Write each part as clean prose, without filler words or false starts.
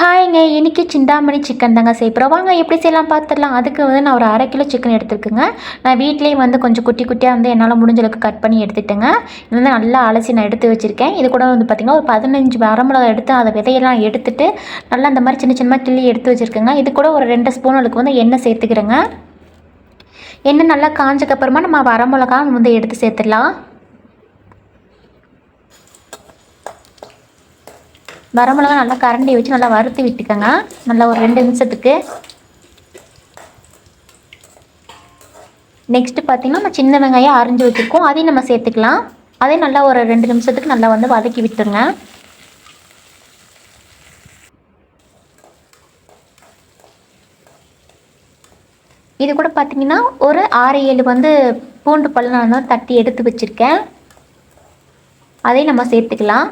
ஹாய்ங்க, இன்னைக்கு சிந்தாமணி சிக்கன் தாங்க செய்யப்போகிறோம். வாங்க எப்படி செய்யலாம் பார்த்துடலாம். அதுக்கு வந்து நான் ஒரு 1/2 கிலோ சிக்கன் எடுத்துருக்குங்க. நான் வீட்லேயே வந்து கொஞ்சம் குட்டி குட்டியாக வந்து என்னால் முடிஞ்ச அளவுக்கு கட் பண்ணி எடுத்துட்டேங்க. இது வந்து நல்லா அலசி நான் எடுத்து வச்சுருக்கேன். இது கூட வந்து பார்த்திங்கன்னா ஒரு 15 வரமிளகா எடுத்து அதை விதையெல்லாம் எடுத்துட்டு நல்லா இந்த மாதிரி சின்ன சின்னமாக கிள்ளி எடுத்து வச்சுருக்கேங்க. இது கூட ஒரு 2 ஸ்பூன் அளவுக்கு வந்து எண்ணெய் சேர்த்துக்கிறேங்க. எண்ணெய் நல்லா காஞ்சக்கப்புறமா நம்ம வரமிளகா வந்து எடுத்து சேர்த்துடலாம். வரமிளகா நல்லா கரண்டி வச்சு நல்லா வறுத்து விட்டுக்கோங்க. நல்லா ஒரு 2 நிமிஷத்துக்கு. நெக்ஸ்ட்டு பார்த்திங்கன்னா நம்ம சின்ன வெங்காயம் அரிஞ்சு வச்சுருக்கோம், அதையும் நம்ம சேர்த்துக்கலாம். அதையும் நல்லா ஒரு 2 நிமிஷத்துக்கு நல்லா வந்து வதக்கி விட்டுருங்க. இது கூட பார்த்திங்கன்னா ஒரு 6-7 வந்து பூண்டு பல் நான் தான் தட்டி எடுத்து வச்சுருக்கேன், அதையும் நம்ம சேர்த்துக்கலாம்.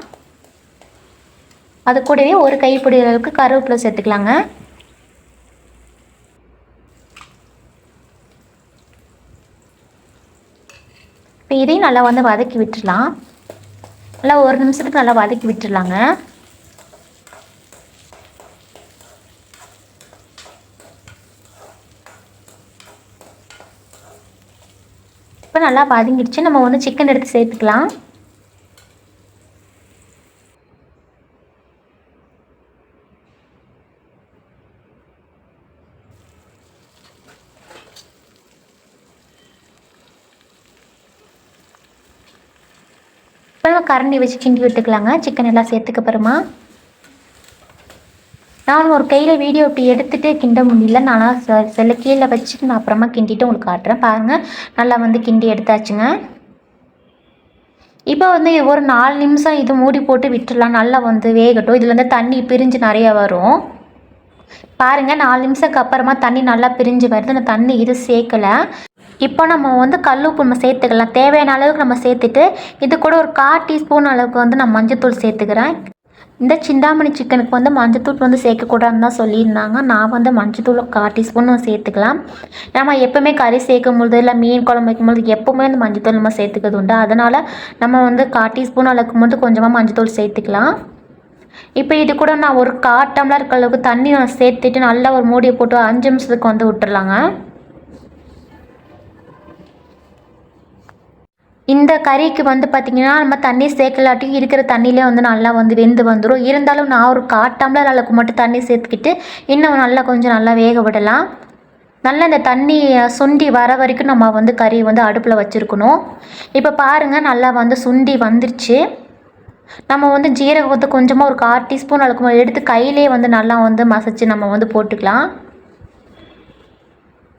அது கூடவே ஒரு கைப்பிடி அளவுக்கு கருவேப்பிலை சேர்த்துக்கலாங்க. இப்போ இதையும் நல்லா வந்து வதக்கி விட்டுடலாம். நல்லா ஒரு நிமிஷத்துக்கு நல்லா வதக்கி விட்டுடலாங்க. இப்போ நல்லா வதங்கிடுச்சு. நம்ம வந்து சிக்கன் எடுத்து சேர்த்துக்கலாம். இப்போ கரண்டி வச்சு கிண்டி விட்டுக்கலாங்க. சிக்கன் எல்லாம் சேர்த்துக்க அப்புறமா நான் ஒரு கையில் வீடியோ இப்படி எடுத்துகிட்டு கிண்ட முடியல, நான் செல்ல கீழே வச்சுட்டு நான் அப்புறமா கிண்டிட்டு உங்களுக்கு காட்டுறேன் பாருங்கள். நல்லா வந்து கிண்டி எடுத்தாச்சுங்க. இப்போ வந்து ஒரு 4 நிமிஷம் இது மூடி போட்டு விட்டுடலாம். நல்லா வந்து வேகட்டும். இதில் வந்து தண்ணி பிரிஞ்சு நிறையா வரும் பாருங்கள். 4 நிமிஷத்துக்கு அப்புறமா தண்ணி நல்லா பிரிஞ்சு வருது. அந்த தண்ணி இது சேர்க்கலை. இப்போ நம்ம வந்து கல்லுப்பு நம்ம சேர்த்துக்கலாம். தேவையான அளவுக்கு நம்ம சேர்த்துட்டு இது கூட ஒரு 1/4 டீஸ்பூன் அளவுக்கு வந்து நான் மஞ்சத்தூள் சேர்த்துக்கிறேன். இந்த சிந்தாமணி சிக்கனுக்கு வந்து மஞ்சத்தூள் வந்து சேர்க்கக்கூடாதுன்னு தான் சொல்லியிருந்தாங்க. நான் வந்து மஞ்சத்தூள் 1/4 டீஸ்பூன் சேர்த்துக்கலாம். நம்ம எப்போவுமே கறி சேர்க்கும் பொழுது இல்லை மீன் குழம்பு வைக்கும்போது எப்போவுமே அந்த மஞ்சத்தூள் நம்ம சேர்த்துக்கிறது உண்டு. அதனால் நம்ம வந்து 1/4 டீஸ்பூன் அளவுக்கு மட்டும் கொஞ்சமாக மஞ்சத்தூள் சேர்த்துக்கலாம். இப்போ இது கூட நான் ஒரு 1/4 டம்ளர் அளவுக்கு தண்ணி நான் சேர்த்துட்டு நல்லா ஒரு மூடியை போட்டு 5 நிமிஷத்துக்கு வந்து விட்டுறலாங்க. இந்த கறிக்கு வந்து பார்த்திங்கன்னா நம்ம தண்ணி சேர்க்கலாட்டி இருக்கிற தண்ணியிலே வந்து நல்லா வந்து வெந்து வந்துடும். இருந்தாலும் நான் ஒரு 1/4 டம்ளர் அளவுக்கு மட்டும் தண்ணி சேர்த்துக்கிட்டு இன்னும் நல்லா கொஞ்சம் நல்லா வேக விடலாம். நல்லா இந்த தண்ணி சுண்டி வர வரைக்கும் நம்ம வந்து கறி வந்து அடுப்பில் வச்சுருக்கணும். இப்போ பாருங்கள் நல்லா வந்து சுண்டி வந்துருச்சு. நம்ம வந்து ஜீரகம் வந்து கொஞ்சமாக ஒரு 1/4 டீஸ்பூன் அளவுக்கு எடுத்து கையிலே வந்து நல்லா வந்து மசிச்சு நம்ம வந்து போட்டுக்கலாம்.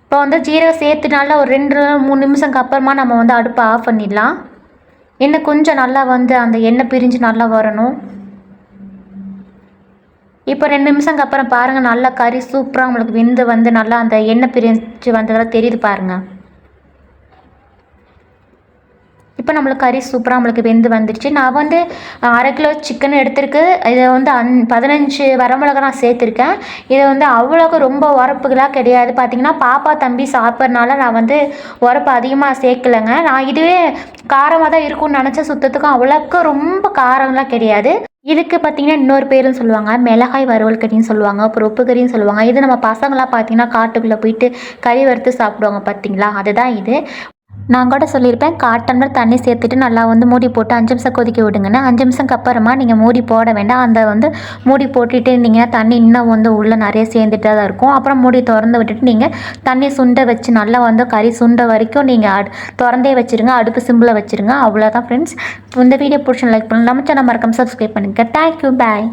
இப்போ வந்து ஜீரகம் சேர்த்து நல்லா ஒரு 2-3 நிமிஷத்துக்கு அப்புறமா நம்ம வந்து அடுப்பை ஆஃப் பண்ணிடலாம். எண்ணெய் கொஞ்சம் நல்லா வந்து அந்த எண்ணெய் பிரிஞ்சு நல்லா வரணும். இப்போ 2 நிமிஷத்துக்கு அப்புறம் பாருங்கள் நல்லா கறி சூப்பராக உங்களுக்கு வெந்து வந்து நல்லா அந்த எண்ணெய் பிரிஞ்சு வந்ததெல்லாம் தெரியுது பாருங்கள். இப்போ நம்மளுக்கு கறி சூப்பராக நம்மளுக்கு வெந்து வந்துடுச்சு. நான் வந்து 1/2 கிலோ சிக்கன் எடுத்துருக்கு. இதை வந்து 15 வரமிளகா நான் சேர்த்துருக்கேன். இதை வந்து அவ்வளோக்கு ரொம்ப உரப்புகளாக கிடையாது. பார்த்திங்கன்னா பாப்பா தம்பி சாப்பிட்றனால நான் வந்து உரப்பு அதிகமாக சேர்க்கலைங்க. நான் இதுவே காரமாக தான் இருக்கும்னு நினச்சேன். சுத்தத்துக்கும் அவ்வளோக்கு ரொம்ப காரம்லாம் கிடையாது. இதுக்கு பார்த்திங்கன்னா இன்னொரு பேரும் சொல்லுவாங்க, மிளகாய் வறுவல் கறின்னு சொல்லுவாங்க, அப்புறம் உப்பு கறின்னு சொல்லுவாங்க. இது நம்ம பசங்களாம் பார்த்திங்கன்னா காட்டுக்குள்ளே போயிட்டு கறி வறுத்து சாப்பிடுவாங்க பார்த்திங்களா, அதுதான் இது. நான் கூட சொல்லியிருப்பேன் 1/4 டம்ளர் தண்ணி சேர்த்துட்டு நல்லா வந்து மூடி போட்டு 5 நிமிஷம் கொதிக்க விடுங்கன்னு. 5 நிமிஷத்துக்கு அப்புறமா நீங்கள் மூடி போட வேண்டாம். அந்த வந்து மூடி போட்டுட்டு இருந்தீங்கன்னா தண்ணி இன்னும் வந்து உள்ளே நிறைய சேர்ந்துட்டு தான் இருக்கும். அப்புறம் மூடி திறந்து விட்டுட்டு நீங்கள் தண்ணி சுண்ட வச்சு நல்லா வந்து கறி சுண்ட வரைக்கும் நீங்கள் திறந்தே வச்சுருங்க. அடுப்பு சிம்பிளில் வச்சுருங்க. அவ்வளோதான் ஃப்ரெண்ட்ஸ். இந்த வீடியோ பிடிச்சி லைக் பண்ணலாம். நம்ம சேனல் மறக்காம சப்ஸ்கிரைப் பண்ணுங்கள். தேங்க்யூ, பாய்.